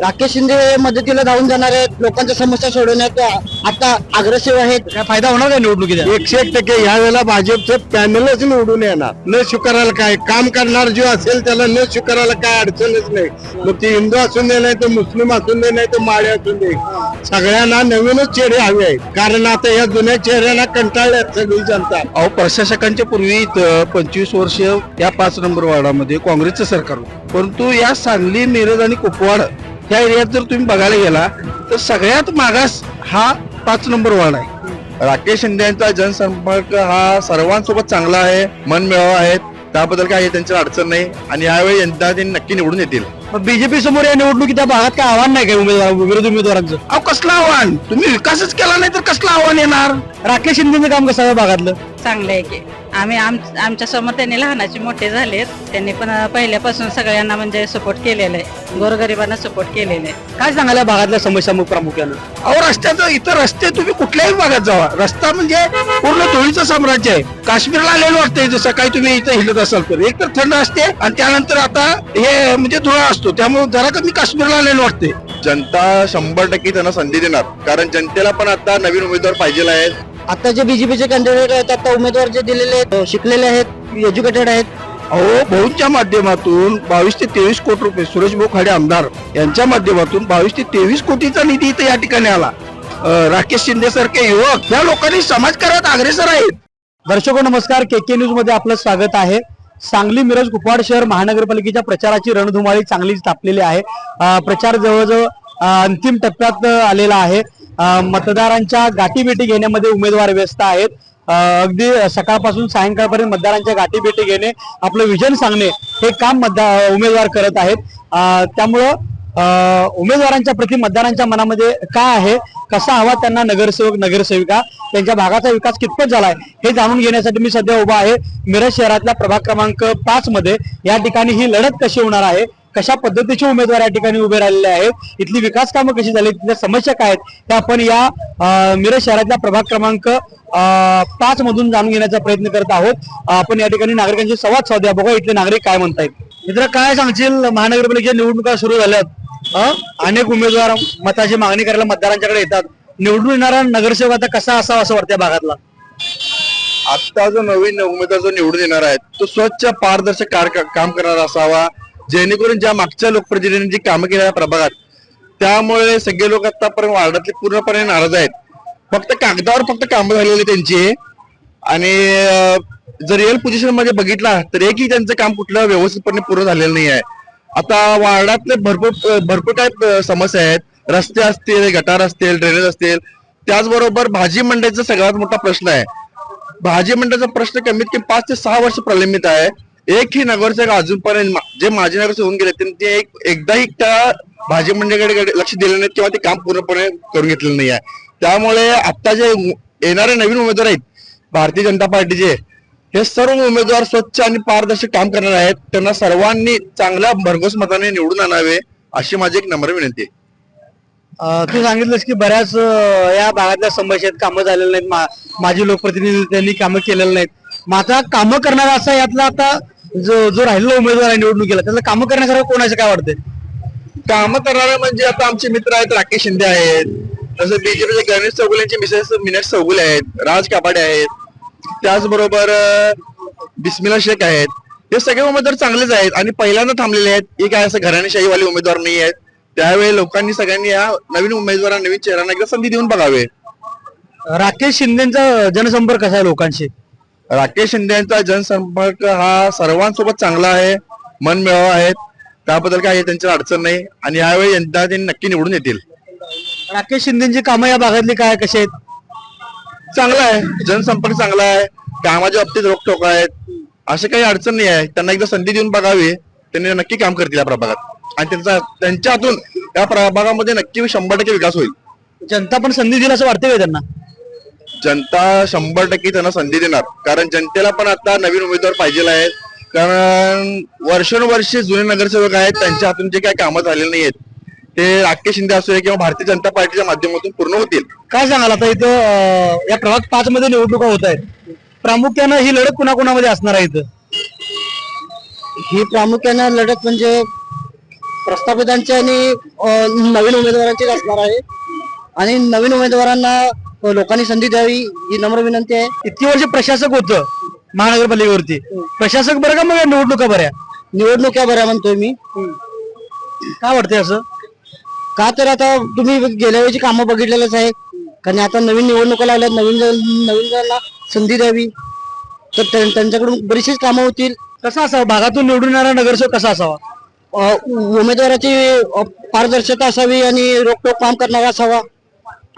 राकेश शिंदे मदतीला धावून जाणार आहेत, लोकांच्या समस्या सोडवण्यात आता अग्रेसिव्ह आहेत. काय फायदा होणार काय निवडणुकीत? 101% ह्या वेळेला भाजपचं पॅनलच निवडून येणार. न स्वीकारायला काय काम करणार जो असेल त्याला न स्वीकारायला काय अडचणच नाही. मग ती हिंदू असून दे, नाही तर मुस्लिम असून दे, नाही तर माळे असून दे, सगळ्यांना नवीनच चेहरे हवे आहेत. कारण आता या जुन्या चेहऱ्यांना कंटाळल्यात सगळी जनता. अहो, प्रशासकांच्या पूर्वी इथं 25 वर्ष या 5 नंबर वार्डामध्ये काँग्रेसचं सरकार होतं. परंतु या सांगली, मिरज आणि कुपवाड या एरियात जर तुम्ही बघायला गेला तर सगळ्यात मागास हा 5 नंबर वार्ड आहे. राकेश शिंदे यांचा जनसंपर्क हा सर्वांसोबत चांगला आहे, मनमिळावा आहे, त्याबद्दल काही त्यांची अडचण नाही आणि यावेळी यंदा ते नक्की निवडून येतील. बीजेपी समोर या निवडणुकीत त्या भागात काय आव्हान नाही काय विरोधी उमेदवारांचं? अहो, कसलं आव्हान? तुम्ही विकासच केला नाही तर कसलं आव्हान येणार? राकेश शिंदेचं काम कसं आहे भागातलं? चांगलं आहे की आम्ही आमच्या समोर त्यांनी लहानाचे मोठे झालेत. त्यांनी पण पहिल्यापासून सगळ्यांना म्हणजे सपोर्ट केलेला आहे, गोरगरिबांना सपोर्ट केलेला आहे. काय सांगायला भागातल्या समस्या मग प्रामुख्यानं? अहो, रस्त्याचं इथं रस्ते तुम्ही कुठल्याही भागात जावा, रस्ता म्हणजे पूर्ण धुळीचं साम्राज्य आहे. काश्मीरला आलेलं वाटतंय जसं काही तुम्ही इथं हिंडत असाल तर. एक तर थंड असते आणि त्यानंतर आता हे म्हणजे धुळा असतो, त्यामुळे जरा कमी काश्मीरला आलेलं वाटते. जनता 100% त्यांना संधी देणार, कारण जनतेला पण आता नवीन उमेदवार पाहिजे आहेत. आता जे बीजेपीचे कॅन्डिडेट आहेत, आता उमेदवार जे दिलेले आहेत, शिकलेले आहेत, एज्युकेटेड आहेत. अहो, भाऊंच्या माध्यमातून 22 ते 23 कोटी रुपये, सुरेश भाऊ खाडे आमदार यांच्या माध्यमातून 22 ते 23 कोटीचा निधी इथं या ठिकाणी आला. राकेश शिंदे सारखे युवक या लोकांनी समाजकार्यात अग्रेसर आहेत. दर्शको नमस्कार, के न्यूज मध्ये आपलं स्वागत आहे. सांगली, मिरज, कुपवाड शहर महानगरपालिकेच्या प्रचाराची रणधुमाळी चांगलीच तापलेली आहे. प्रचार जवळजवळ अंतिम टप्प्यात आलेला आहे. मतदारांच्या गाठीभेटी घेण्यामध्ये उमेदवार व्यस्त आहेत. अगदी सकाळपासून सायंकाळपर्यंत मतदारांच्या गाठीभेटी घेणे, आपलं विजन सांगणे हे काम उमेदवार करत आहेत. त्यामुळं उमेदवारांच्या प्रति मतदारांच्या मनामध्ये काय आहे, कसा हवा त्यांना नगरसेवक नगरसेविका, त्यांच्या भागाचा विकास कितपत झालाय हे जाणून घेण्यासाठी मी सध्या उभा आहे मिरज शहरातल्या प्रभाग क्रमांक 5 मध्ये. या ठिकाणी ही लढत कशी होणार आहे, कशा पद्धतीचे उमेदवार या ठिकाणी उभे राहिलेले आहेत, इथली विकास कामं कशी झाली, तिथल्या समस्या काय आहेत, त्या आपण या मिरज शहरातल्या प्रभाग क्रमांक 5 मधून जाणून घेण्याचा प्रयत्न करत आहोत. आपण या ठिकाणी नागरिकांशी संवाद साधूया, बघा इथले नागरिक काय म्हणतायत. मित्र, काय सांगशील, महानगरपालिकेच्या निवडणुका सुरू झाल्यात, अनेक उमेदवार मताची मागणी करायला मतदारांच्याकडे येतात. निवडून येणारा नगरसेवक आता कसा असावा असं वाटतं भागातला? आता जो नवीन उमेदवार जो निवडून येणार आहे तो स्वच्छ पारदर्शक काम करणारा असावा, जेणेकरून ज्या मागच्या लोकप्रतिनिधींनी जी कामं केल्या प्रभागात, त्यामुळे सगळे लोक आतापर्यंत वार्डातले पूर्णपणे नाराज आहेत. फक्त कागदावर फक्त कामं झालेली त्यांची, आणि जर रिअल पोझिशन मध्ये बघितला तर एकही त्यांचं काम कुठलं व्यवस्थितपणे पूर्ण झालेलं नाही आहे. आता वार्डातले भरपूर काय समस्या आहेत. रस्ते असतील, गटार असतील, ड्रेनेज असतील, त्याचबरोबर भाजी मंडईचा सगळ्यात मोठा प्रश्न आहे. भाजी मंडईचा प्रश्न कमीत कमी 5 ते 6 वर्ष प्रलंबित आहे. एकही नगरसेवक अजूनपर्यंत जे माजी नगरसेवक होऊन गेले त्यांनी एकदाही त्या भाजी मंडईकडे लक्ष दिलं नाही किंवा ते काम पूर्णपणे करून घेतलेलं नाही आहे. त्यामुळे आता जे येणारे नवीन उमेदवार आहेत भारतीय जनता पार्टीचे, हे सर्व उमेदवार स्वच्छ आणि पारदर्शक काम करणार आहेत. त्यांना सर्वांनी चांगल्या भरघोस मताने निवडून आणावे अशी माझी एक नम्र विनंती आहे. तू सांगितलंस की बऱ्याच या भागातल्या समस्या आहेत, कामं झालेली नाहीत, माजी लोकप्रतिनिधी त्यांनी कामं केलेली नाहीत. मग आता कामं करणारा असा यातला आता जो राहिलेला उमेदवार आहे निवडणुकीला, त्याला कामं करण्यासारखं कोणाचं काय वाटतंय? कामं करणारे म्हणजे आता आमचे मित्र आहेत, राकेश शिंदे आहेत, तसं बीजेपीचे गणेश चौगुलेंचे मिसेस मीनाक्षी चौगुले आहेत, राज कापाडे आहेत, त्याचबरोबर बिस्मिला शेख आहेत. हे सगळे उमेदवार चांगलेच आहेत आणि पहिल्यांदा थांबलेले आहेत. हे काय असं घराणेशाहीवाले उमेदवार नाही आहेत. त्यावेळी लोकांनी सगळ्यांनी या नवीन उमेदवारांना, नवीन चेहऱ्यांना एकदा संधी देऊन बघावे. राकेश शिंदेचा जनसंपर्क कसा आहे लोकांशी? राकेश शिंदे यांचा जनसंपर्क हा सर्वांसोबत चांगला आहे, मनमिळावा आहे, त्याबद्दल काही त्यांची अडचण नाही आणि यावेळी यंदा ते नक्की निवडून येतील. राकेश शिंदेची कामं या भागातली काय कशी आहेत? चांगला आहे, जनसंपर्क चांगला आहे, कामाच्या बाबतीत रोखटोक आहेत, असे काही अडचण नाही आहे. त्यांना एकदा संधी देऊन बघावी, त्यांनी नक्की काम करतील या प्रभागात आणि त्यांच्या हातून या प्रभागामध्ये नक्की 100% विकास होईल. जनता पण संधी दिली असं वाटतंय का त्यांना? जनता 100% त्यांना संधी देणार, कारण जनतेला पण आता नवीन उमेदवार पाहिजे आहेत. कारण वर्षानुवर्षे जुने नगरसेवक आहेत, त्यांच्या हातून जे काही कामं झालेली नाही आहेत ते राकेश शिंदे असू किंवा भारतीय जनता पार्टीच्या माध्यमातून पूर्ण होतील. काय सांगाल, आता इथं या प्रभाग 5 मध्ये निवडणुका होत आहेत, प्रामुख्यानं ही लढत कुणाकुणामध्ये असणार आहे? इथं ही प्रामुख्यानं लढत म्हणजे प्रस्थापितांची आणि नवीन उमेदवारांचीच असणार आहे आणि नवीन उमेदवारांना लोकांनी संधी द्यावी ही नम्र विनंती आहे. इतकी वर्ष प्रशासक होतं महानगरपालिकेवरती, प्रशासक बरं का मग या निवडणुका बऱ्या? निवडणुका बऱ्या म्हणतोय मी. काय वाटतंय असं? का तर आता तुम्ही गेल्या वेळची कामं बघितलेलंच आहे, कारण आता नवीन निवडणुका लागल्यात, नवीन जणांना संधी द्यावी तर त्यांच्याकडून बरीचशीच कामं होतील. कसा असावा भागातून निवडून येणारा नगरसेवक, कसा असावा? उमेदवाराची पारदर्शकता असावी आणि रोखोक काम करणारा असावा.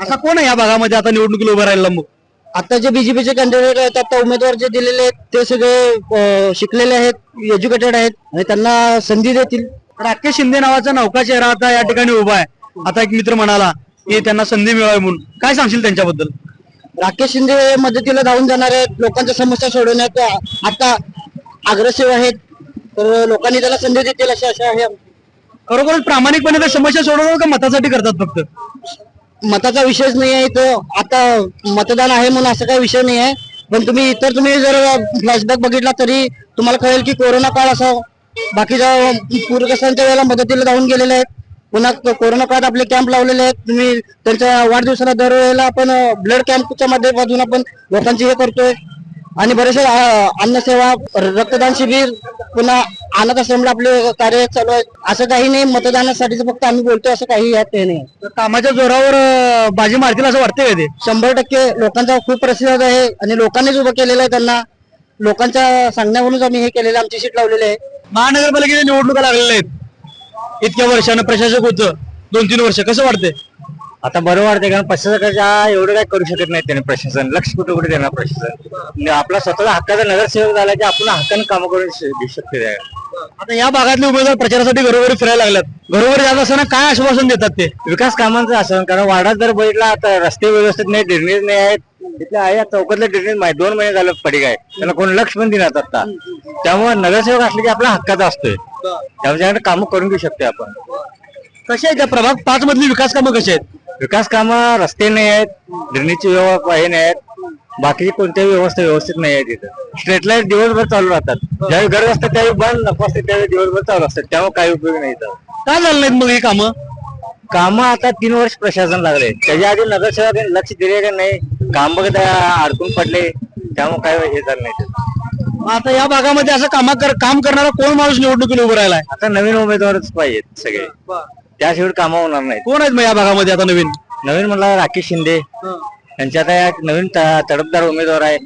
असा कोण आहे या भागामध्ये आता निवडणुकीला उभं राहिला? मग आता जे बीजेपीचे कॅन्डिडेट आहेत, आता उमेदवार जे दिलेले आहेत ते सगळे शिकलेले आहेत, एज्युकेटेड आहेत आणि त्यांना संधी देतील. राकेश शिंदे नावाचा नौका चेहरा आता या ठिकाणी उभा आहे. आता एक मित्र म्हणाला की त्यांना संधी मिळावी म्हणून, काय सांगशील त्यांच्याबद्दल? राकेश शिंदे मदतीला धावून जाणार आहेत, लोकांच्या समस्या सोडवण्यात आता अग्रेसिव्ह आहेत, तर लोकांनी त्याला संधी देतील अशी आशा आहे. खरोखरच प्रामाणिकपणे त्या समस्या सोडवतात का मतासाठी करतात फक्त? मताचा विषयच नाही आहे इथं. आता मतदान आहे म्हणून असं काही विषय नाही आहे, पण तुम्ही जर फ्लॅशबॅक बघितला तरी तुम्हाला कळेल की कोरोना काळ असा बाकीच्या पूरग्रस्तांच्या वेळेला मदतीला धावून गेलेले आहेत. पुन्हा कोरोना काळात आपले कॅम्प लावलेले आहेत. तुम्ही त्यांच्या वाढदिवसाला दरवेळेला आपण ब्लड कॅम्पच्या माध्यमातून आपण लोकांची हे करतोय आणि बरेचसे अन्नसेवा, रक्तदान शिबिर, पुन्हा अनाथ आश्रमला आपले कार्य चालू आहेत. असं काही नाही, मतदानासाठीच फक्त आम्ही बोलतोय असं काही यात ते नाही. तर कामाच्या जोरावर बाजी मारतील असं वाटतंय का ते? 100% लोकांचा खूप प्रतिसाद आहे आणि लोकांनीच उभं केलेलं आहे. त्यांना लोकांच्या सांगण्यावरूनच आम्ही हे केलेलं, आमची सीट लावलेली आहे. महानगरपालिकेच्या निवडणुका लागलेल्या आहेत, इतक्या वर्षानं प्रशासक होतं 2-3 वर्ष, कसं वाटतंय? आता बरं वाटतंय, कारण प्रशासकाच्या एवढं काय करू शकत नाही त्याने. प्रशासन लक्ष कुठे कुठे देणार प्रशासन? आपला स्वतःचा हक्काचा नगरसेवक झाला की आपण हक्काने कामं करून घेऊ शकते. आता या भागातले उमेदवार प्रचारासाठी घरोघरी फिरायला लागल्यात, घरोघरी जात असताना काय आश्वासन देतात ते? विकास कामांचं असं, कारण वाडात जर बघितला आता रस्ते व्यवस्थित नाही, ड्रेनेज नाही आहेत. तिथल्या आहे चौकातले ड्रेनेज 2 महिने झालं पडी आहे, त्याला कोण लक्ष पण देणार आता. त्यामुळे नगरसेवक असले की आपला हक्काचा असतोय, त्याच्याकडे कामं करून घेऊ शकतो आपण. कसे आहेत त्या प्रभाग 5 मधली विकास कामं कशी आहेत? विकास कामं रस्ते नाही आहेत, ड्रेनेजची व्यवस्था हे नाही आहेत, बाकी कोणत्याही व्यवस्था व्यवस्थित नाही आहे तिथं. स्ट्रीट लाईट दिवसभर चालू राहतात, ज्यावेळी गरज असते त्यावेळी बंद, नको असते त्यावेळी दिवसभर चालू असतात, त्यामुळे काही उपयोग नाही इथं. काय झालं नाहीत मग ही कामं आता 3 वर्ष प्रशासन लागले, त्याच्या आधी नगरसेवक लक्ष दिले का नाही, काम बघत अडकून पडले, त्यामुळे काय हे झालं नाही. मग आता या भागामध्ये असं काम करणारा कोण माणूस निवडणुकीला उभं राहिलाय? आता नवीन उमेदवारच पाहिजेत सगळे, त्याशिवाय कामं होणार नाही. कोण आहेत मग या भागामध्ये आता नवीन? म्हणला राकेश शिंदे यांच्या आता एक नवीन तडफदार उमेदवार आहे.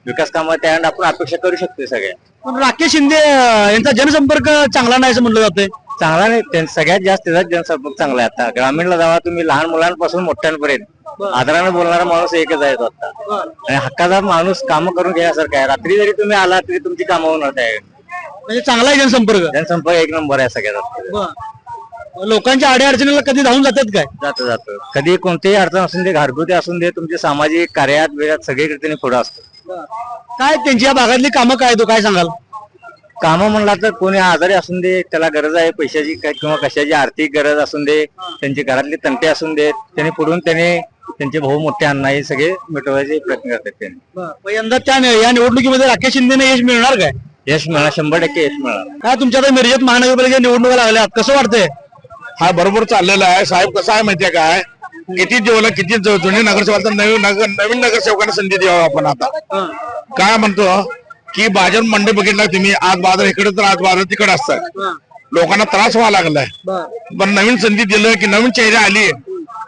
विकास कामं त्या आपण अपेक्षा करू शकतो सगळ्या. पण राकेश शिंदे यांचा जनसंपर्क चांगला नाही असं म्हटलं जातंय. चांगला नाही, सगळ्यात जास्त त्याचा जनसंपर्क चांगला आहे. आता ग्रामीणला जावा तुम्ही, लहान मुलांपासून मोठ्यांपर्यंत आदराने बोलणारा माणूस एकच आहे तो आता, आणि हक्काचा माणूस कामं करून घेण्यासारखं आहे. रात्री जरी तुम्ही आला तरी तुमची कामं होणार आहे. म्हणजे चांगला आहे जनसंपर्क एक नंबर आहे सगळ्यात. लोकांच्या अडीअडचणीला कधी धावून जातात काय? जातं कधी कोणतीही अडचण असून दे, घरगुती असून दे, तुमचे सामाजिक कार्यात वेळात सगळीकडे त्यांनी पुढे असतो. काय त्यांची या भागातली कामं काय, तो काय सांगाल? कामं म्हणला तर कोणी आजारी असून दे, त्याला गरज आहे पैशाची किंवा कशाची आर्थिक गरज असून दे, त्यांची घरातली तंटे असून देत, त्यांनी पुढून त्यांचे भाऊ मोठे अण्णा हे सगळे मिटवायचे प्रयत्न करतात त्यांनी. यंदा या निवडणुकीमध्ये राकेश शिंदेने यश मिळणार काय? यश मिळणार, 100% यश मिळणार. काय तुमच्या आता मिरजेत महानगरपालिकेच्या निवडणुका लागल्यात, कसं वाटतंय? हा बरोबर चाललेला आहे साहेब. कसं आहे माहितीये काय, किती जुने नगरसेवक नवीन नगरसेवकांना संधी द्यावी आपण. आता काय म्हणतो की बाजार मंडई बघितला तुम्ही, आज बाजार इकडे तर आज बाजार तिकडे असतात, लोकांना त्रास व्हावा लागलाय. पण नवीन संधी दिलं की नवीन चेहरे आली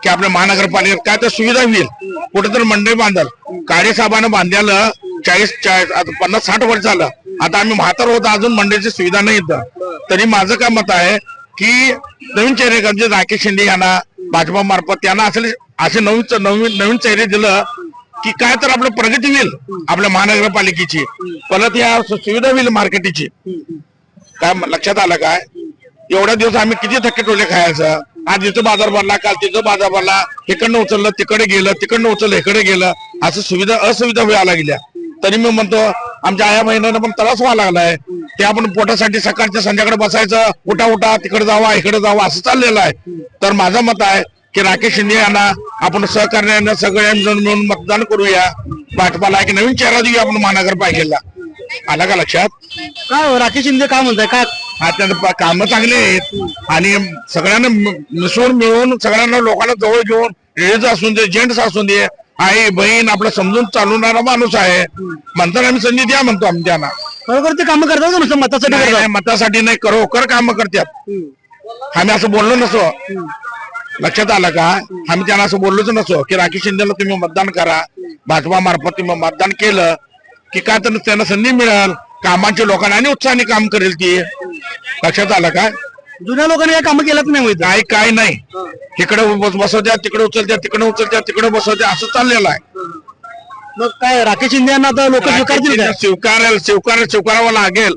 की आपल्या महानगरपालिकेत काय तर सुविधा होईल. कुठेतरी मंडई बांधाल, काळे साहेबांना बांधायला 50-60 वर्ष झालं, आता आम्ही म्हातार होतो, अजून मंडईची सुविधा नाही इथं. तरी माझं काय मत आहे की नवीन चेहरे म्हणजे राकेश शिंदे यांना भाजपा मार्फत त्यांना असे नवीन चेहरे दिलं की काय तर आपलं प्रगती होईल आपल्या महानगरपालिकेची, परत या सुविधा होईल मार्केटीची. काय लक्षात आलं काय, एवढ्या दिवस आम्ही किती थक्के टोले खायचं. आज इथं बाजार भरला, काल तिथं बाजार भरला, इकडनं उचललं तिकडे गेलं, तिकडनं उचललं इकडे गेलं, असं असुविधा व्हायला लागल्या. तरी मी म्हणतो आमच्या आया बहिणींना पण त्रास व्हायला लागलाय. ते आपण पोटासाठी सकाळच्या संध्याकाळी बसायचं, उठा तिकडे जावा इकडे जावा असं चाललेलं आहे. तर माझं मत आहे की राकेश शिंदे यांना आपण सहकार्यानं सगळे मिळून मतदान करूया, भाजपाला एक नवीन चेहरा देऊया आपण महानगरपालिकेला. आला का लक्षात? काय राकेश शिंदे काय म्हणताय, काय कामं चांगली आहेत आणि सगळ्यांना मिसळून मिळून सगळ्यांना लोकांना जवळ घेऊन लेडीज असून दे जेंट्स असून दे आई बहीण आपलं समजून चालवणारा माणूस आहे म्हणताना आम्ही संधी द्या म्हणतो आम्ही त्यांना. खरोखर ते कामं करतात का नुसतं मतासाठी नाही, करतात? नाही, मतासाठी नाही खरोखर कामं करतात. आम्ही असं बोललो नसो लक्षात आलं का आम्ही त्यांना असं बोललोच नसो की राकेश शिंदेला तुम्ही मतदान करा भाजपा मार्फत तुम्ही मतदान केलं की काय तर त्यांना संधी मिळेल कामाच्या लोकांना आणि उत्साहाने काम करेल ती. लक्षात आलं का जुन्या लोकांनी काय कामं केलंच नाही माहिती. काय नाही तिकडे बसवत्या तिकडे उचलत्या तिकडे उचलत्या तिकडे बसवत्या असं चाललेलं आहे. मग काय राकेश शिंदे यांना आता लोक स्वीकारतील काय? स्वीकारावं लागेल.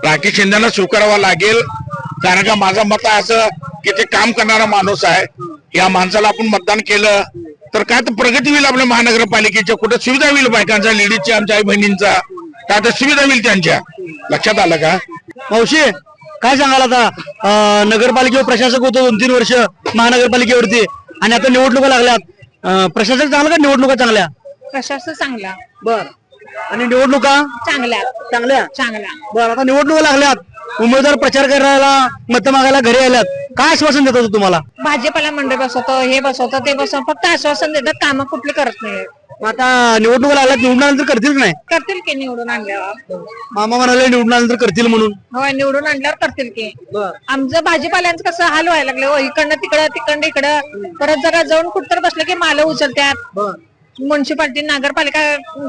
राकेश शिंदेना स्वीकारावं लागेल कारण का माझं मत आहे असं की ते काम करणारा माणूस आहे. या माणसाला आपण मतदान केलं तर काय तर प्रगती होईल आपल्या महानगरपालिकेच्या कुठे सुविधा होईल बायकांचा लेडीजच्या आमच्या आई बहिणींचा काय तर सुविधा होईल त्यांच्या. लक्षात आलं का मावशी काय सांगाल आता नगरपालिकेवर प्रशासक होतो 2-3 वर्ष महानगरपालिकेवरती आणि आता निवडणुका लागल्यात प्रशासक चांगला का निवडणुका चांगल्या? प्रशासन चांगला बर आणि निवडणुका चांगल्या चांगल्या चांगल्या बर आता निवडणुका लागल्यात उमेदवार प्रचार करायला मत मागायला घरी आल्यात काय आश्वासन देतात तुम्हाला? भाजपाला मंडळ बसवतो हे बसवतो ते बसवतो फक्त आश्वासन देतात कामं कुठली करत नाही. आता निवडणुका लागल्यात निवडून आल्यानंतर करतील की नाही? करतील की निवडून आणल्यावर मामा म्हणाले निवडून आल्यानंतर करतील म्हणून. होय निवडून आणल्यावर करतील की. आमचं भाजीपाल्यांचं कसं हाल व्हायला लागलं इकडनं तिकडं तिकडनं इकडं परत जरा जाऊन कुठतर बसलं की माल उचलतात म्युन्सिपाल्टी नगरपालिका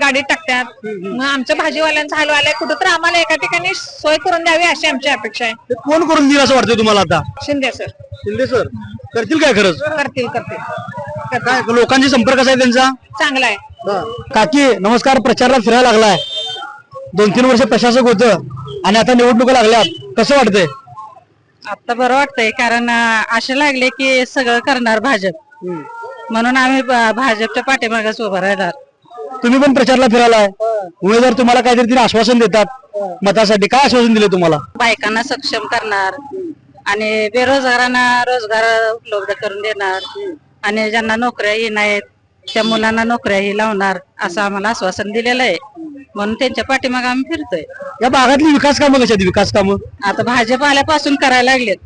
गाडीत टाकतात मग आमचं भाजीवाल्यांचा हाल व्हायला कुठं तर आम्हाला एका ठिकाणी सोय करून द्यावी अशी आमची अपेक्षा आहे. ते कोण करून देईल असं वाटतंय तुम्हाला आता? शिंदे सर शिंदे सर करतील काय खरंच? करतील काय लोकांशी संपर्क कसा आहे त्यांचा? चांगला आहे. काकी नमस्कार. प्रचाराला फिरायला लागलाय 2-3 वर्ष प्रशासक होतं आणि आता निवडणुका लागल्यात कसं वाटतंय? आता बरं वाटतंय कारण आशा लागले की सगळं करणार भाजप म्हणून आम्ही भाजपच्या पाठीमागेच उभं राहणार. तुम्ही पण प्रचाराला फिरायलाय उमेदवार तुम्हाला काहीतरी तिने आश्वासन देतात मतासाठी काय आश्वासन दिले तुम्हाला? बायकांना सक्षम करणार आणि बेरोजगारांना रोजगार उपलब्ध करून देणार आणि ज्यांना नोकऱ्याही नाहीत त्या मुलांना नोकऱ्याही लावणार असं आम्हाला आश्वासन दिलेलं आहे म्हणून त्यांच्या पाठीमागे आम्ही फिरतोय. या भागातली विकास कामं कशी आहेत? विकास कामं आता भाजप आल्यापासून करायला लागलेत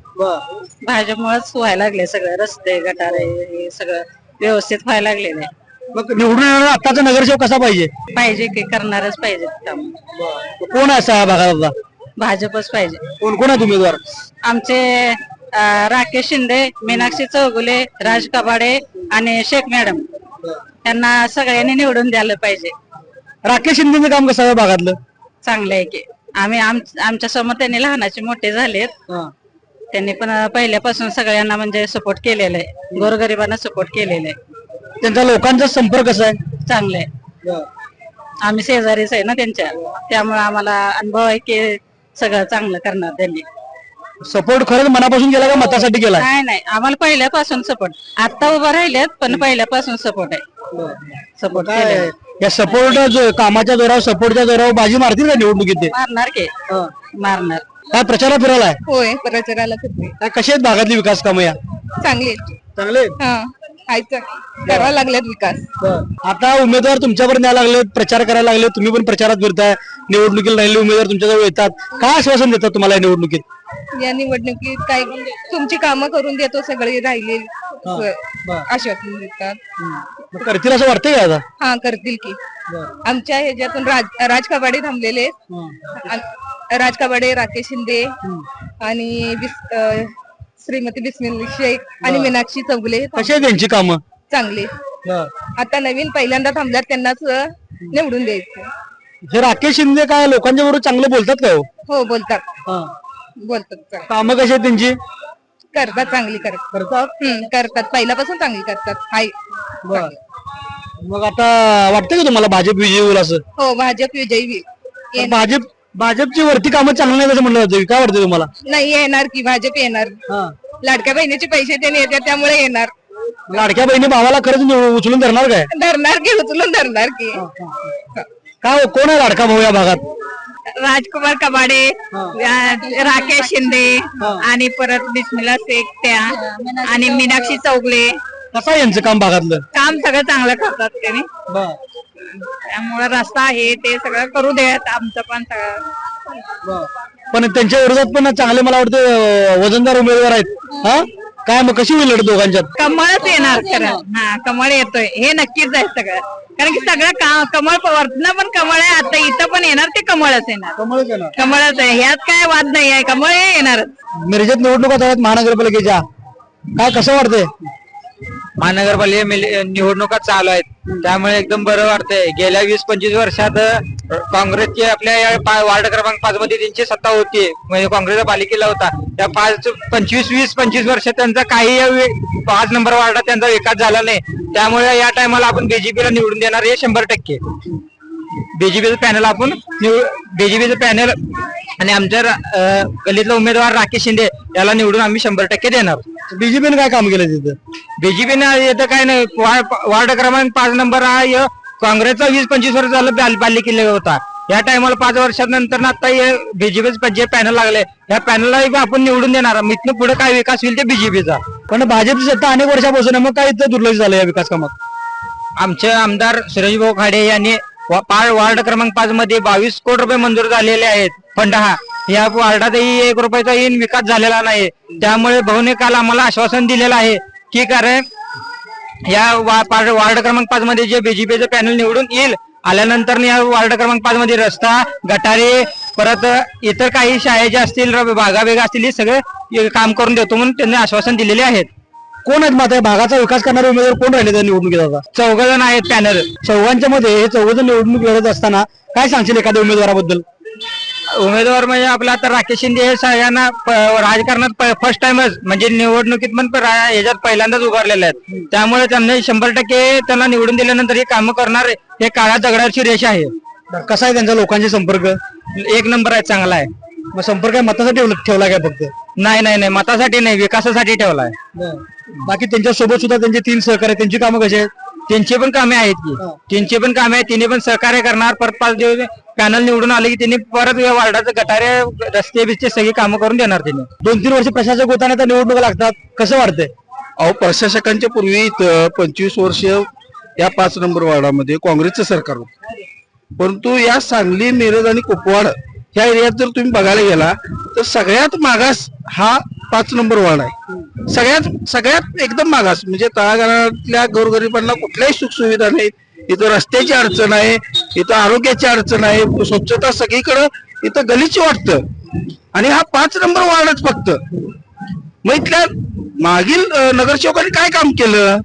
भाजपमुळेच व्हायला लागले सगळे रस्ते गटारे हे सगळं व्यवस्थित व्हायला लागलेलं आहे. मग निवडून येणारा आत्ताचा नगरसेवक कसा पाहिजे? पाहिजे की करणारच पाहिजे काम. कोण आहे असा या भागात आता? भाजपच पाहिजे. कोण कोण आहेत उमेदवार? आमचे राकेश शिंदे मीनाक्षी चौगुले राज कबाडे आणि शेख मॅडम यांना सगळ्यांनी निवडून द्यायला पाहिजे. राकेश शिंदेचं काम कसं आहे या भागातलं? चांगलं आहे की आम्ही आमच्या समोर त्यांनी लहानाचे मोठे झालेत त्यांनी पण पहिल्यापासून सगळ्यांना म्हणजे सपोर्ट केलेला आहे गोरगरिबांना सपोर्ट केलेला आहे. त्यांचा लोकांचा संपर्क कसा आहे? चांगलं आहे. आम्ही शेजारीच आहे ना त्यांच्या त्यामुळे आम्हाला अनुभव आहे की सगळं चांगलं करणार त्यांनी. सपोर्ट खरंच मनापासून केला का मतासाठी केला? नाही नाही आम्हाला पहिल्यापासून सपोर्ट आता उभं राहिलेत पण पहिल्यापासून सपोर्ट आहे. सपोर्ट केलेला या सपोर्ट कामाच्या जोरावर सपोर्टच्या जोरावर बाजी मारतील का निवडणुकीत ते? मारणार की मारणार. काय प्रचारा फिरायला आहे? होय प्रचाराला करते काय कशी आहेत भागातली विकास कामं या? चांगले चांगले करायला लागल्यात विकास. आता उमेदवार तुमच्यावर न्यायला लागलेत प्रचार करायला लागले तुम्ही पण प्रचारात फिरताय निवडणुकीला राहिले उमेदवार तुमच्याजवळ येतात काय आश्वासन देतात तुम्हाला या निवडणुकीत? या निवडणुकीत काय तुमची कामं करून देतो सगळे राहिले आश्वासन देतात. मग करतील असं वाटतंय का आता? हा करतील की. आमच्या ह्याच्यातून राज कबाडे थांबलेले राज कबाडे राकेश शिंदे आणि श्रीमती बिस्मिल शेख आणि मीनाक्षी चौगुले कशी आहे त्यांची कामं? चांगले. आता नवीन पहिल्यांदा थांबल्यात त्यांनाच निवडून द्यायचं. हे राकेश शिंदे काय लोकांच्या बरोबर चांगलं बोलतात का? हो बोलतात बोलतात कामं कशी आहेत त्यांची? करतात चांगली करतात पहिल्यापासून चांगली करतात. हाय मग आता वाटतं का तुम्हाला भाजप विजयी होईल असं? हो भाजप विजयी होईल. भाजपची वरती कामं चांगली नाही असं म्हणलं जातं काय वाटतं तुम्हाला? नाही येणार की भाजप येणार. लाडक्या बहिणीचे पैसे त्याने येतात त्यामुळे येणार. लाडक्या बहिणी भावाला खरंच उचलून धरणार काय? धरणार की उचलून धरणार की. काय कोण आहे लाडका भाऊ या भागात? राजकुमार कबाडे राकेश शिंदे आणि परत बिस्मिला शेख त्या आणि मीनाक्षी चौगुले. कसं आहे यांचं काम भागातलं? काम सगळं चांगलं करतात त्यांनी त्यामुळे रस्ता आहे ते सगळं करू देत आमचं पण सगळं पण त्यांच्या विरोधात पण चांगले मला वाटतं वजनदार उमेदवार आहेत. हा काय मग कशी होईल लढत दोघांच्यात? कमळच येणार खरं. हा कमळ येतोय हे नक्कीच आहे सगळं. कारण की सगळं कमळ वरनं पण कमळ आहे, आता इथं पण येणार ते कमळच येणार. कमळच आहे, ह्यात काय वाद नाही आहे, कमळ हे येणारच. मिरजेत निवडणुका आहेत महानगरपालिकेच्या, काय कसं वाटतंय? महानगरपालिका निवडणुका चालू आहेत त्यामुळे एकदम बरं वाटतंय. गेल्या 20-25 वर्षात काँग्रेसची आपल्या या वार्ड क्रमांक 5 मध्ये त्यांची सत्ता होती, म्हणजे काँग्रेसचा पालिकेला होता. त्या 20-25 वर्षात त्यांचा काही 5 नंबर वार्डात त्यांचा विकास झाला नाही. त्यामुळे या टायमाला आपण बीजेपीला निवडून देणार हे 100%. बीजेपीचं पॅनल आपण बीजेपीचं पॅनल आणि आमच्या गल्लीतला उमेदवार राकेश शिंदे याला निवडून आम्ही 100% देणार. बीजेपीने काय काम केलं तिथं? बीजेपीने येतं काय नाही. वार्ड क्रमांक 5 नंबर हा काँग्रेसचा 20-25 वर्ष झालं पालिकेला होता. या टायमाला 5 वर्षानंतर आता बीजेपीचं जे पॅनल लागले या पॅनलला आपण निवडून देणार. इथनं पुढे काय विकास होईल ते बीजेपीचा. पण भाजपची सत्ता अनेक वर्षापासून आहे, मग काय इथं दुर्लक्ष झालं या विकास कामात? आमचे आमदार सुरेशभाऊ खाडे यांनी वार्ड क्रमांक 5 मध्ये 22 कोटी रुपये मंजूर झालेले आहेत फंड. हा या वार्डातही 1 रुपयाचाही विकास झालेला नाही. त्यामुळे भाऊने काल आम्हाला आश्वासन दिलेलं आहे की कारण या वार्ड क्रमांक 5 मध्ये जे बीजेपीचं पॅनल निवडून येईल आल्यानंतर या वार्ड क्रमांक 5 मध्ये रस्ता, गटारे, परत इतर काही शाळेचे असतील, बागा बेगा असतील, हे सगळे काम करून देतो म्हणून त्यांनी आश्वासन दिलेले आहेत. कोण आहेत मात्र भागाचा विकास करणारे उमेदवार कोण राहिले त्या निवडणुकीत? आता 14 जण आहेत पॅनल. चौघांच्या मध्ये हे 14 जण निवडणूक लढत असताना काय सांगशील एखाद्या उमेदवाराबद्दल? उमेदवार म्हणजे आपला आता राकेश शिंदे हे सगळ्यांना राजकारणात फर्स्ट टाइमच म्हणजे निवडणुकीत पण याच्यात पहिल्यांदाच उभारलेले आहेत. त्यामुळे त्यांना 100% त्यांना निवडून दिल्यानंतर हे काम करणार हे काळा दगडाची रेष आहे. कसा आहे त्यांचा लोकांशी संपर्क? 1 नंबर आहे, चांगला आहे. मग संपर्क मतासाठी ठेवला काय फक्त? नाही मतासाठी नाही, विकासासाठी ठेवलाय. बाकी त्यांच्या सोबत सुद्धा त्यांचे 3 सहकारी त्यांची कामं कशी आहेत? त्यांची पण कामे आहेत की त्यांची पण कामे आहेत. तिने पण सहकार्य करणार. परत 5 दिवस पॅनल निवडून आले की त्यांनी परत वार्डाचं गटारे, रस्ते बिस्ते सगळी कामं करून देणार. त्यांनी 2-3 वर्ष प्रशासक होताना त्या निवडणुका लागतात, कसं वाटतंय? अहो प्रशासकांच्या पूर्वी इथं 25 वर्ष या 5 नंबर वार्डामध्ये काँग्रेसचं सरकार होतं. परंतु या सांगली, मिरज आणि कुपवाड ह्या एरियात जर तुम्ही बघायला गेला तर सगळ्यात मागास हा 5 नंबर वार्ड आहे. सगळ्यात एकदम मागास, म्हणजे तळागाळातल्या गोरगरिबांना कुठल्याही सुखसुविधा नाहीत. इथं रस्त्याची अडचण आहे, इथं आरोग्याची अडचण आहे, स्वच्छता सगळीकडं इथं गलीची वाटतं. आणि हा 5 नंबर वार्डच फक्त. मग इथल्या मागील नगरसेवकांनी काय काम केलं?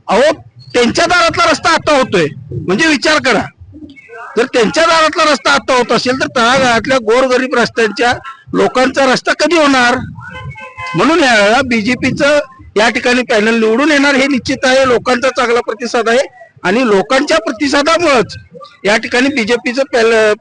अहो त्यांच्या दारातला रस्ता आता होतोय, म्हणजे विचार करा. जर त्यांच्या दारातला रस्ता आता होत असेल तर तळागाळातल्या गोरगरीब रस्त्यांच्या लोकांचा रस्ता कधी होणार? म्हणून यावेळेला बीजेपीचं या ठिकाणी पॅनल निवडून येणार हे निश्चित आहे. लोकांचा चांगला प्रतिसाद आहे आणि लोकांच्या प्रतिसादामुळेच या ठिकाणी बीजेपीचं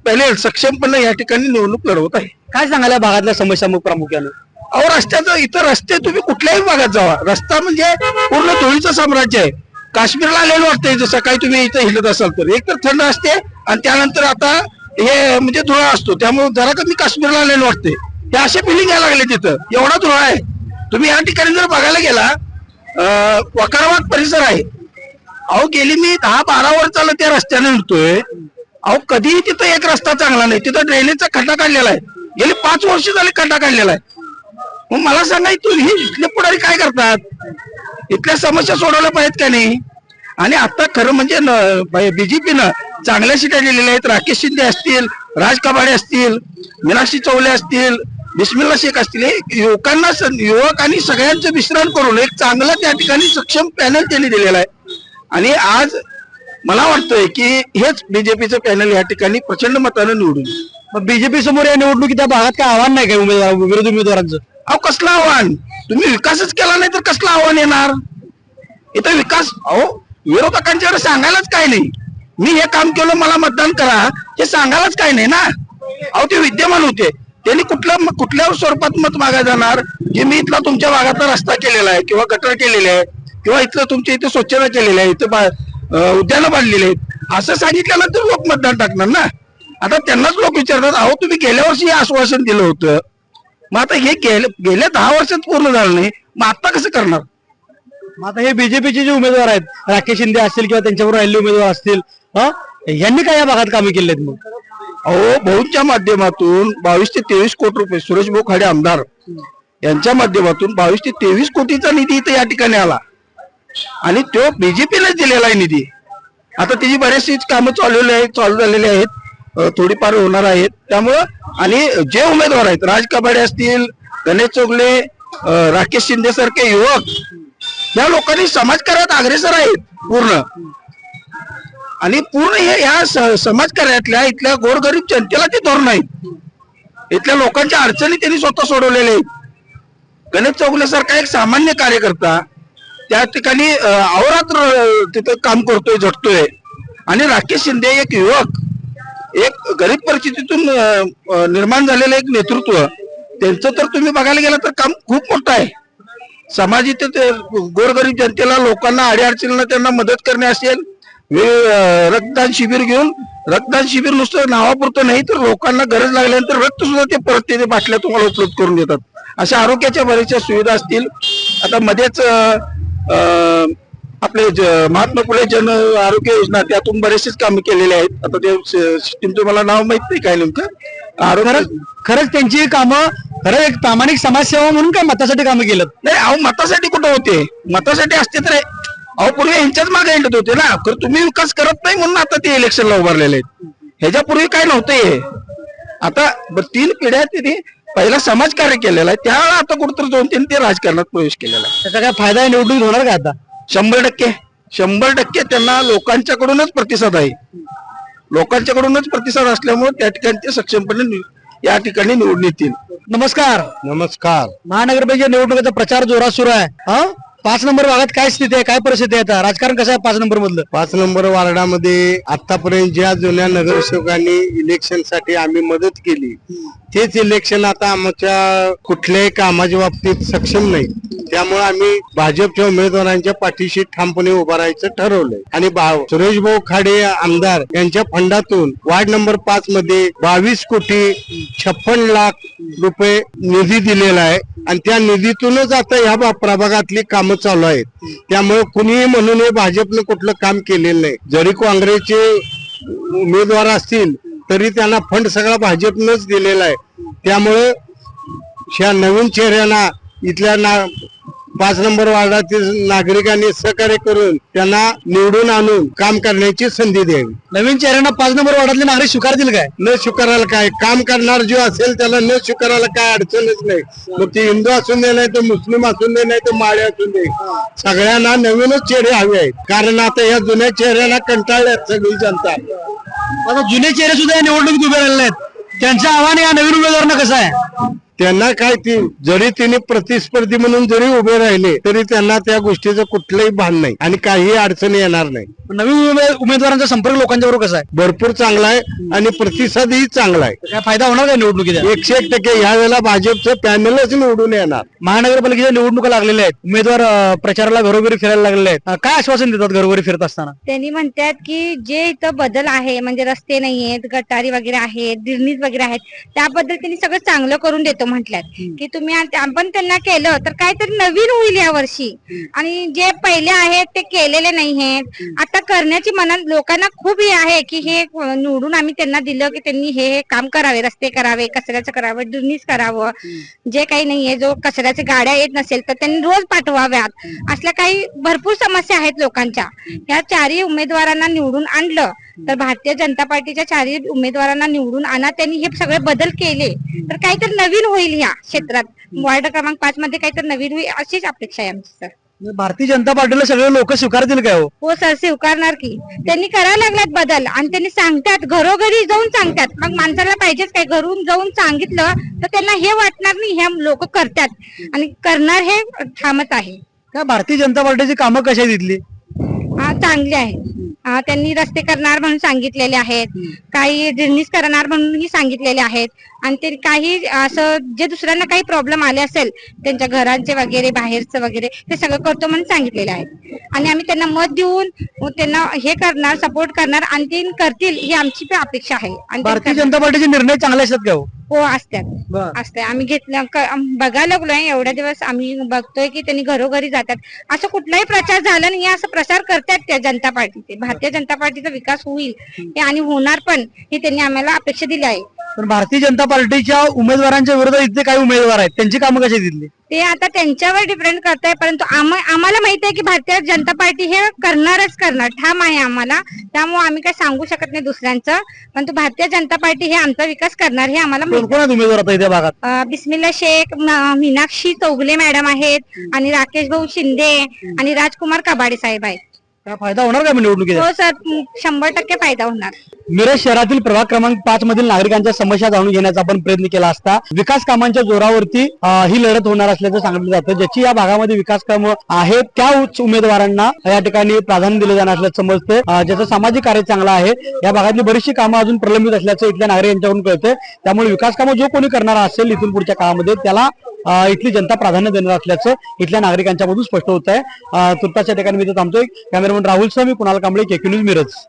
पॅनल सक्षमपणे या ठिकाणी निवडणूक लढवत आहे. काय सांगायला भागातल्या समस्या मग प्रामुख्याने? अहो रस्त्याचं, इथं रस्ते तुम्ही कुठल्याही भागात जावा, रस्ता म्हणजे पूर्ण धुळीचं साम्राज्य आहे. काश्मीरला आलेलं वाटतंय जसं सकाळी तुम्ही इथं हिंडत असाल तर. एक तर थंड असते आणि त्यानंतर आता हे म्हणजे धुळा असतो, त्यामुळे जरा कमी काश्मीरला आलेलं वाटते. हे असे फिलिंग यायला लागले तिथं, एवढा धुळा आहे. तुम्ही या ठिकाणी जर बघायला गेला वकारवाट परिसर आहे. अहो गेली मी 10-12 वर्ष चालत त्या रस्त्याने निघतोय. अहो कधीही तिथं एक रस्ता चांगला नाही. तिथं ड्रेनेजचा खड्डा काढलेला आहे, गेली 5 वर्ष झाली खड्डा काढलेला आहे. मग मला सांगा तुम्ही इथले पुढारी काय करतात? इथल्या समस्या सोडवल्या पाहिजेत का नाही? आणि आता खरं म्हणजे बीजेपीनं चांगल्या सीटा दिलेल्या आहेत. राकेश शिंदे असतील, राज कबाडे असतील, मीनाक्षी चौले असतील, बिस्मिल्ला शेख असतील, युवकांना युवक आणि सगळ्यांचं मिश्रण करून एक चांगलं त्या ठिकाणी सक्षम पॅनल त्यांनी दिलेला आहे. आणि आज मला वाटतंय की हेच बीजेपीचं पॅनल या ठिकाणी प्रचंड मतानं निवडून. मग बीजेपी समोर या निवडणुकीत त्या भागात काय आव्हान नाही काय विरोधी उमेदवारांचं? अहो कसलं आव्हान? तुम्ही विकासच केला नाही तर कसलं आव्हान येणार? इथं विकास, अहो विरोधकांच्याकडे सांगायलाच काय नाही. मी हे काम केलं, मला मतदान करा, हे सांगायलाच काय नाही ना. अहो ते विद्यमान होते, त्यांनी कुठल्या स्वरूपात मत मागायला जाणार? की मी इथला तुमच्या भागातला रस्ता केलेला आहे किंवा गटर केलेले आहे किंवा इथलं तुमच्या इथे स्वच्छता केलेली आहे, इथं उद्यानं बांधलेले आहेत, असं सांगितल्यानंतर लोक मतदान टाकणार ना. आता त्यांनाच लोक विचारतात, अहो तुम्ही गेल्या वर्षी हे आश्वासन दिलं होतं, मग आता हे गेल्या 10 वर्षात पूर्ण झालं नाही, मग आता कसं करणार? आता हे बीजेपीचे जे उमेदवार आहेत, राकेश शिंदे असतील किंवा त्यांच्यावर राहिलेले उमेदवार असतील, यांनी काय या भागात कामे केली आहेत? मग अहो भाऊंच्या माध्यमातून 22 ते 23 कोटी रुपये सुरेश भाऊ खाडे आमदार यांच्या माध्यमातून 22 ते 23 कोटीचा निधी इथं या ठिकाणी आला आणि तो बीजेपीलाच दिलेला आहे निधी. आता त्याची बरेचशी कामं चालू झालेली आहेत, थोडीफार होणार आहेत. त्यामुळं आणि जे उमेदवार आहेत, राज कबाडे असतील, गणेश चोगले, राकेश शिंदे सारखे युवक, या लोकांनी समाजकार्यात अग्रेसर आहेत पूर्ण. आणि पूर्ण हे या समाजकार्यातल्या इथल्या गोरगरीब जनतेला ते धोरण आहेत. इथल्या लोकांच्या अडचणी त्यांनी स्वतः सोडवलेल्या आहेत. गणेश चौगले सारखा एक सामान्य कार्यकर्ता त्या ठिकाणी अहोरात्र तिथं काम करतोय, झटतोय. आणि राकेश शिंदे एक युवक, एक गरीब परिस्थितीतून निर्माण झालेलं एक नेतृत्व, त्यांचं तर तुम्ही बघायला गेला तर काम खूप मोठं आहे. समाज इथे ते गोरगरीब जनतेला, लोकांना अडीअडचणीला त्यांना मदत करणे असेल, रक्तदान शिबिर घेऊन, रक्तदान शिबिर नुसतं नावापुरतं नाही तर लोकांना गरज लागल्यानंतर रक्त सुद्धा ते परत ते बाटल्या तुम्हाला उपलब्ध करून देतात. अशा आरोग्याच्या बऱ्याचशा सुविधा असतील. आता मध्येच आपले महात्मा फुले जन आरोग्य योजना, त्यातून बरेचसेच कामं केलेले आहेत. आता ते सिस्टीम तुम्हाला नाव माहित नाही काय नेमकं आरोग्य. खरंच त्यांची कामं खरं एक प्रामाणिक समाजसेवा म्हणून काय मतासाठी कामं केलं नाही, अहो मतासाठी कुठं होते, मतासाठी असते तर अहो पूर्वी यांच्याच मागे हिंडत होते ना. तर तुम्ही विकास करत नाही म्हणून आता ते इलेक्शनला उभारलेले आहेत. ह्याच्यापूर्वी काय नव्हतं हे. आता 3 पिढ्या त्यांनी पहिला समाजकार्य केलेला आहे, त्यावेळेला आता कुठंतरी जाऊन त्यांनी ते राजकारणात प्रवेश केलेला आहे. त्याचा काय फायदा निवडणूक होणार का आता? 100% त्यांना लोकांच्याकडूनच प्रतिसाद आहे. लोकांच्याकडूनच प्रतिसाद असल्यामुळे त्या ठिकाणी ते सक्षमपणे या ठिकाणी निवडून येतील. नमस्कार. नमस्कार. महानगरपालिका निवडणुकीचा प्रचार जोरात सुरू आहे. 5 नंबर भागात काय स्थिती आहे, काय परिस्थिती आहे आता? राजकारण कसं आहे 5 नंबर मधलं? 5 नंबर वार्डामध्ये आतापर्यंत ज्या जुन्या नगरसेवकांनी इलेक्शन साठी आम्ही मदत केली, तेच इलेक्शन आता आमच्या कुठल्याही कामाच्या बाबतीत सक्षम नाही. त्यामुळे आम्ही भाजपच्या उमेदवारांच्या पाठीशी ठामपणे उभं राहायचं ठरवलंय. आणि सुरेश भाऊ खाडे आमदार यांच्या फंडातून वार्ड नंबर 5 मध्ये 22 कोटी 56 लाख रुपये निधी दिलेला आहे. आणि त्या निधीतूनच आता ह्या प्रभागातली कामं चालू आहेत. त्यामुळे कुणीही म्हणून हे भाजपनं कुठलं काम केलेलं नाही. जरी काँग्रेसचे उमेदवार असतील तरी त्यांना फंड सगळा भाजपनंच दिलेला आहे. त्यामुळे ह्या नवीन चेहऱ्यांना इथल्या 5 नंबर वार्डातील नागरिकांनी सहकार्य करून त्यांना निवडून आणून काम करण्याची संधी द्यावी. नवीन चेहऱ्यांना 5 नंबर वार्डातले नागरिक स्वीकारतील काय? न स्वीकारायला काय, काम करणार जो असेल त्याला न स्वीकारायला काय अडचणच नाही. मग ते हिंदू असून दे, नाही तर मुस्लिम असून दे, नाही तर माळे असून दे, सगळ्यांना नवीनच चेहरे हवे आहेत. कारण आता या जुन्या चेहऱ्यांना कंटाळल्यात सगळी जनता. आता जुने चेहरे सुद्धा या निवडणुकीत उभे राहिलेले आहेत. त्यांचं आव्हान या नवीन उमेदवारांना कसं आहे? त्यांना काय, ती जरी तिने प्रतिस्पर्धी म्हणून जरी उभे राहिले तरी त्यांना त्या गोष्टीचं कुठलंही भान नाही आणि काही अडचणी येणार नाही. नवीन उमेदवारांचा संपर्क लोकांच्या बरोबर कसा आहे? भरपूर चांगला आहे आणि प्रतिसादही चांगला आहे. काय फायदा होणार का निवडणुकीत? 101% ह्या वेळेला भाजपचं पॅनलच निवडून येणार. महानगरपालिकेच्या निवडणुका लागलेल्या आहेत, उमेदवार प्रचाराला घरोघरी फिरायला लागलेले आहेत. काय आश्वासन देतात घरोघरी फिरत असताना? त्यांनी म्हणतात की जे इथं बदल आहे, म्हणजे रस्ते नाहीयेत, गटारी वगैरे आहेत, ड्रेनेज वगैरे आहेत, त्याबद्दल त्यांनी सगळं चांगलं करून देतो म्हटल्यात. की तुम्ही आपण त्यांना केलं तर काहीतरी नवीन होईल या वर्षी. आणि जे पहिले आहेत ते केलेले नाही आहेत, आता करण्याची मनात लोकांना खूप हे आहे की हे निवडून आम्ही त्यांना दिलं की त्यांनी हे काम करावे, रस्ते करावे, कचऱ्याचं करावं, ड्रेनेज करावं. जे काही नाहीये, जो कचऱ्याच्या गाड्या येत नसेल तर त्यांनी रोज पाठवाव्यात. असल्या काही भरपूर समस्या आहेत लोकांच्या. या 4ही उमेदवारांना निवडून आणलं तर भारतीय जनता पार्टीच्या 4ही उमेदवारांना निवडून आणा, त्यांनी हे सगळे बदल केले तर काहीतरी नवीन होईल या क्षेत्रात. वार्ड क्रमांक 5 मध्ये काहीतरी नवीन होईल अशीच अपेक्षा आहे आमची सर. भारतीय जनता पार्टीला सगळे लोक स्वीकारतील काय? हो सर, स्वीकारणार की. त्यांनी करायला लागल्यात बदल आणि त्यांनी सांगतात, घरोघरी जाऊन सांगतात. मग माणसाला पाहिजेच काय, घरून जाऊन सांगितलं तर त्यांना हे वाटणार नाही, हे लोक करतात आणि करणार हे ठामच आहे. काय भारतीय जनता पार्टीची कामं कशी आहेत इथली? चांगली आहे. त्यांनी रस्ते करणार म्हणून सांगितलेले आहेत, काही ड्रेनेज करणार म्हणूनही सांगितलेले आहेत. आणि ते काही असं जे दुसऱ्यांना काही प्रॉब्लेम आले असेल त्यांच्या घरांचे वगैरे, बाहेरचं वगैरे, ते सगळं करतो म्हणून सांगितलेले आहेत. आणि आम्ही त्यांना मत देऊन त्यांना हे करणार, सपोर्ट करणार आणि ते करतील ही आमची अपेक्षा आहे. आणि भारतीय जनता पार्टीचे निर्णय चांगले असतात का? हो असतात असते. आम्ही बघायला लागलोय एवढ्या दिवस आम्ही बघतोय की त्यांनी घरोघरी जातात. असं कुठलाही प्रचार झाला नाही, असं प्रचार करतात त्या जनता पार्टीचे. भारतीय जनता पार्टीचा विकास होईल हे आणि होणार पण हे त्यांनी आम्हाला अपेक्षा दिली आहे. पण भारतीय जनता पार्टीच्या उमेदवारांच्या विरोधात इथले काही उमेदवार आहेत, त्यांची कामं कशी दिली? ते आता त्यांच्यावर डिपेंड करत आहे, परंतु आम्हाला माहित आहे की भारतीय जनता पार्टी हे करणारच करणार, ठाम आहे आम्हाला. त्यामुळे आम्ही काही सांगू शकत नाही दुसऱ्यांचं, परंतु भारतीय जनता पार्टी हे आमचा विकास करणार हे आम्हाला माहित कोण आहेत उमेदवार आता इथे भागात? बिस्मिल्ला शेख, मीनाक्षी चौगुले मॅडम आहेत आणि राकेश भाऊ शिंदे आणि राजकुमार कबाडे साहेब आहेत. काय फायदा होणार का निवडणुकीत? हो सर, 100% फायदा होणार. मिरज शहरातील प्रभाग क्रमांक 5 मधील नागरिकांच्या समस्या जाणून घेण्याचा आपण प्रयत्न केला असता विकास कामांच्या जोरावरती ही लढत होणार असल्याचं सांगितलं जातं. ज्याची या भागामध्ये विकास कामं आहेत त्या उमेदवारांना या ठिकाणी प्राधान्य दिलं जाणार असल्याचं समजते. ज्याचं सामाजिक कार्य चांगलं आहे. या भागातली बरीचशी कामं अजून प्रलंबित असल्याचं इथल्या नागरिकांच्याकडून कळतंय. त्यामुळे विकास कामं जो कोणी करणार असेल इथून पुढच्या काळामध्ये त्याला इथली जनता प्राधान्य देणार असल्याचं इथल्या नागरिकांच्या मधून स्पष्ट होत आहे. तुर्तास या ठिकाणी मी थांबतोय. कॅमेरामॅन राहुल सह मी कुणाल कांबळे, केके न्यूज मिरज.